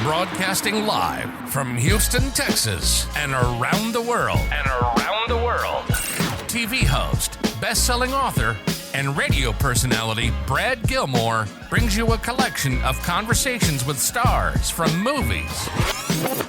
Broadcasting live from Houston, Texas, and around the world. TV host, best-selling author, and radio personality Brad Gilmore brings you a collection of conversations with stars from movies.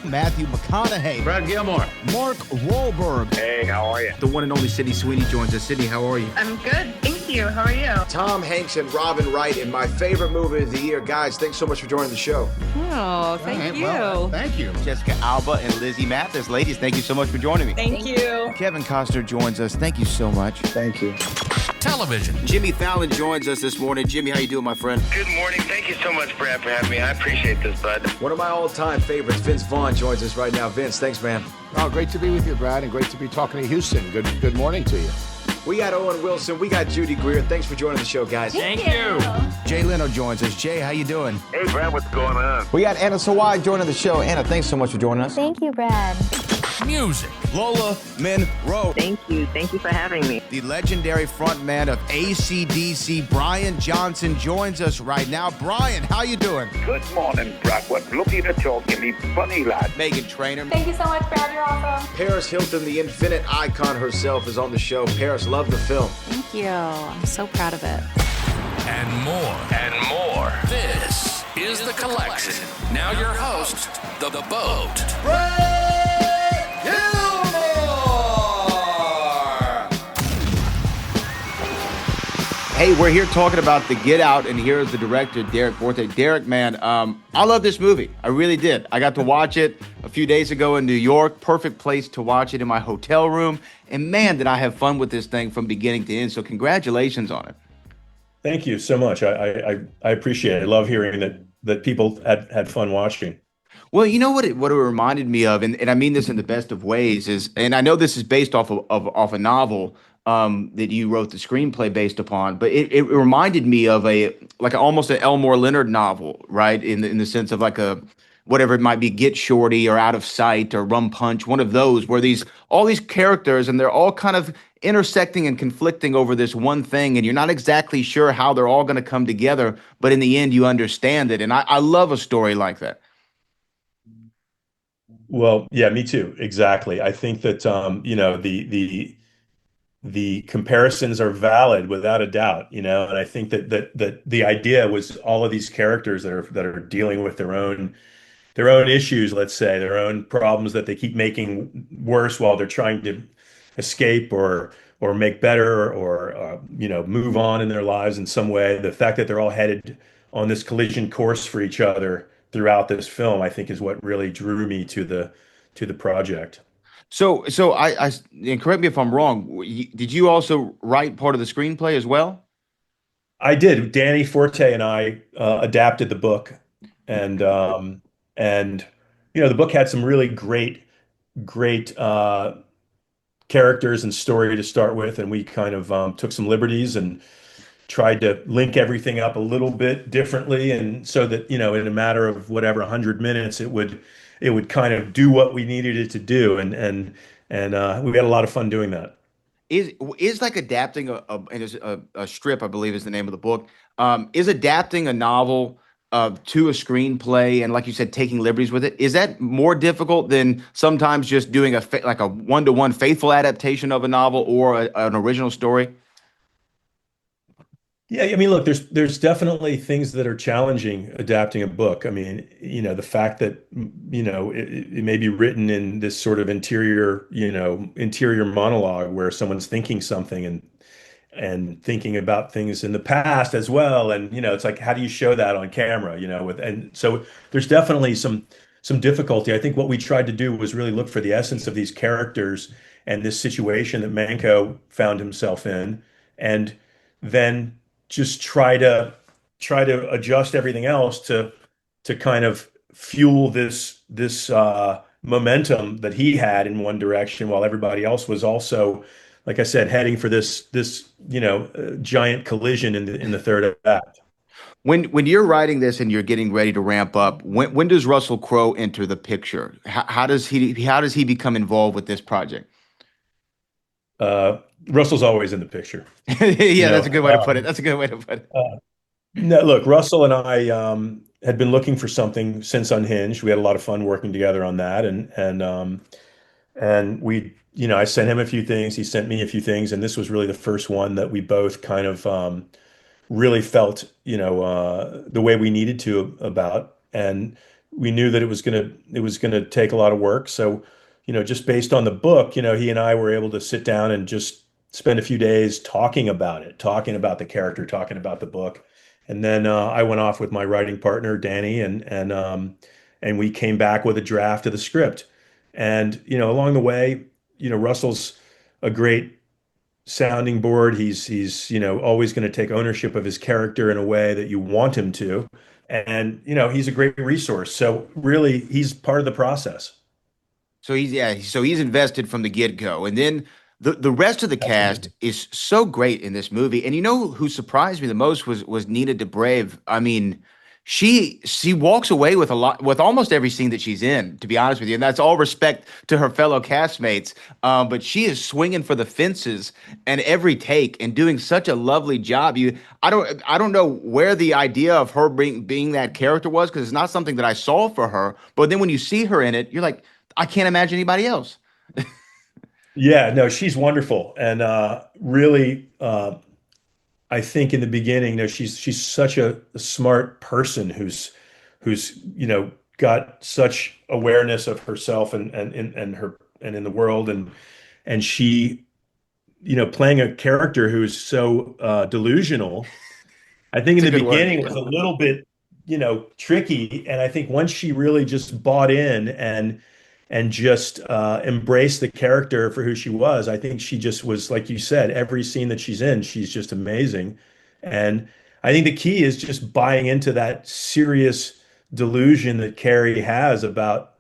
Matthew McConaughey. Brad Gilmore. Mark Wahlberg. Hey, how are you? The one and only Sydney Sweeney joins us. Sydney, how are you? I'm good, thank you. How are you? Tom Hanks and Robin Wright in my favorite movie of the year. Guys, thanks so much for joining the show. Oh, thank you. Well, thank you. Jessica Alba and Lizzie Mathis. Ladies, thank you so much for joining me. Thank you. Kevin Costner joins us. Thank you so much. Thank you. Television. Jimmy Fallon joins us this morning. Jimmy, how you doing, my friend? Good morning. Thank you so much, Brad, for having me. I appreciate this, bud. One of my all-time favorites, Vince Vaughn, joins us right now. Vince, thanks, man. Oh, great to be with you, Brad, and great to be talking to Houston. Good morning to you. We got Owen Wilson. We got Judy Greer. Thanks for joining the show, guys. Thank you. Jay Leno joins us. Jay, how you doing? Hey, Brad, what's going on? We got Anna Sawai joining the show. Anna, thanks so much for joining us. Thank you, Brad. Music. Lola Monroe. Thank you. Thank you for having me. The legendary frontman of AC/DC, Brian Johnson, joins us right now. Brian, how you doing? Good morning, Brad. What looking to talk to me funny, lad. Megan Trainor. Thank you so much, Brad. You're awesome. Paris Hilton, the infinite icon herself, is on the show. Paris, love the film. Thank you. I'm so proud of it. And more. This is The Collection. Now your host, The Boat. Brad Gilmore! Hey, we're here talking about The Get Out, and here's the director, Derrick Borte. Derrick, man, I love this movie. I really did. I got to watch it a few days ago in New York. Perfect place to watch it in my hotel room. And man, did I have fun with this thing from beginning to end. So congratulations on it. Thank you so much. I appreciate it. I love hearing that people had fun watching. Well, you know what it reminded me of, and I mean this in the best of ways, is, and I know this is based off a novel that you wrote the screenplay based upon, but it reminded me of almost an Elmore Leonard novel, right? In the sense of like a whatever it might be, Get Shorty or Out of Sight or Rum Punch, one of those where all these characters, and they're all kind of intersecting and conflicting over this one thing, and you're not exactly sure how they're all going to come together, but in the end you understand it. And I love a story like that. Well, yeah, me too. Exactly. I think that the comparisons are valid without a doubt, and I think that the idea was all of these characters that are dealing with their own issues, let's say, their own problems that they keep making worse while they're trying to escape or make better or move on in their lives in some way. The fact that they're all headed on this collision course for each other throughout this film, I think, is what really drew me to the project. So I and correct me if I'm wrong, did you also write part of the screenplay as well? I did. Danny Forte and I adapted the book, and the book had some really great characters and story to start with, and we kind of took some liberties and tried to link everything up a little bit differently, and so that in a matter of whatever 100 minutes it would kind of do what we needed it to do, and we had a lot of fun doing that. Is like adapting a strip, I believe is the name of the book, is adapting a novel to a screenplay, and like you said, taking liberties with it, is that more difficult than sometimes just doing a one-to-one faithful adaptation of a novel or an original story? Yeah, I mean, look, there's definitely things that are challenging adapting a book. I mean, the fact that it may be written in this sort of interior monologue where someone's thinking something and thinking about things in the past as well, and it's like, how do you show that on camera? And so there's definitely some difficulty. I think what we tried to do was really look for the essence of these characters and this situation that Manco found himself in, and then just try to adjust everything else to kind of fuel this momentum that he had in one direction, while everybody else was also, like I said, heading for this giant collision in the third act. When you're writing this and you're getting ready to ramp up, when does Russell Crowe enter the picture? How does he become involved with this project? Russell's always in the picture. Yeah, that's a good way to put it. No, look, Russell and I had been looking for something since Unhinged. We had a lot of fun working together on that, and we, I sent him a few things, he sent me a few things, and this was really the first one that we both kind of really felt, the way we needed to about, and we knew that it was gonna take a lot of work. So, just based on the book, he and I were able to sit down and just spend a few days talking about it, talking about the character, talking about the book. And then I went off with my writing partner, Danny, and we came back with a draft of the script. And, along the way, Russell's a great sounding board. He's always going to take ownership of his character in a way that you want him to. And, he's a great resource. So really, he's part of the process. So he's invested from the get-go. And then the rest of the cast is so great in this movie. And you know who surprised me the most was Nina Dobrev. I mean, she walks away with almost every scene that she's in, to be honest with you. And that's all respect to her fellow castmates. But she is swinging for the fences and every take and doing such a lovely job. I don't know where the idea of her being that character was, because it's not something that I saw for her. But then when you see her in it, you're like, I can't imagine anybody else. Yeah, no, she's wonderful. And really, I think in the beginning, she's such a smart person who's got such awareness of herself and her and in the world, and she, playing a character who's so delusional. I think in the beginning was a little bit, tricky. And I think once she really just bought in and just embrace the character for who she was, I think she just was, like you said, every scene that she's in, she's just amazing. And I think the key is just buying into that serious delusion that Carrie has about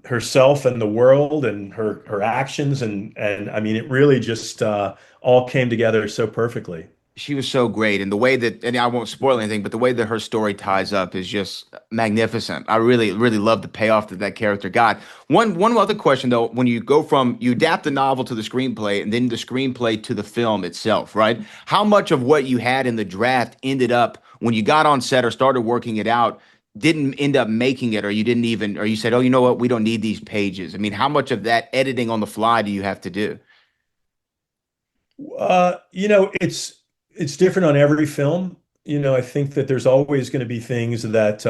herself and the world and her actions. And I mean, it really just all came together so perfectly. She was so great, and the way that, and I won't spoil anything, but the way that her story ties up is just magnificent. I really, really love the payoff that character got. One other question though, when you adapt the novel to the screenplay and then the screenplay to the film itself, right? How much of what you had in the draft ended up when you got on set or started working it out, didn't end up making it, or you said, oh, you know what, we don't need these pages? I mean, how much of that editing on the fly do you have to do? It's different on every film. I think that there's always going to be things that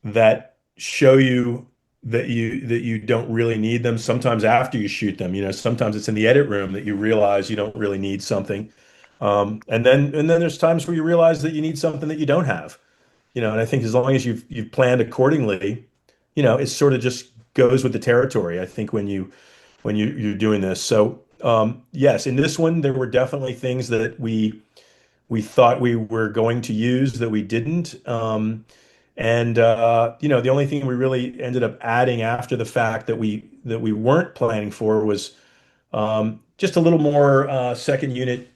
that show you that you don't really need them. Sometimes after you shoot them, sometimes it's in the edit room that you realize you don't really need something. And then there's times where you realize that you need something that you don't have. And I think as long as you've planned accordingly, it sort of just goes with the territory, I think, when you're doing this. So yes, in this one, there were definitely things that we thought we were going to use that we didn't. The only thing we really ended up adding after the fact that we weren't planning for was just a little more second unit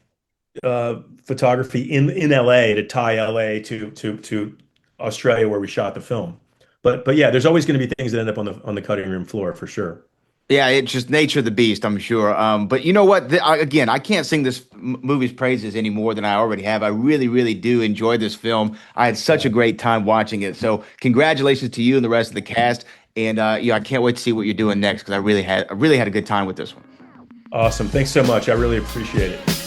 photography in LA to tie LA to Australia where we shot the film. But yeah, there's always going to be things that end up on the cutting room floor for sure. Yeah, it's just nature of the beast, I'm sure. But you know what? Again, I can't sing this movie's praises any more than I already have. I really, really do enjoy this film. I had such a great time watching it. So congratulations to you and the rest of the cast. And I can't wait to see what you're doing next, because I really had a good time with this one. Awesome. Thanks so much. I really appreciate it.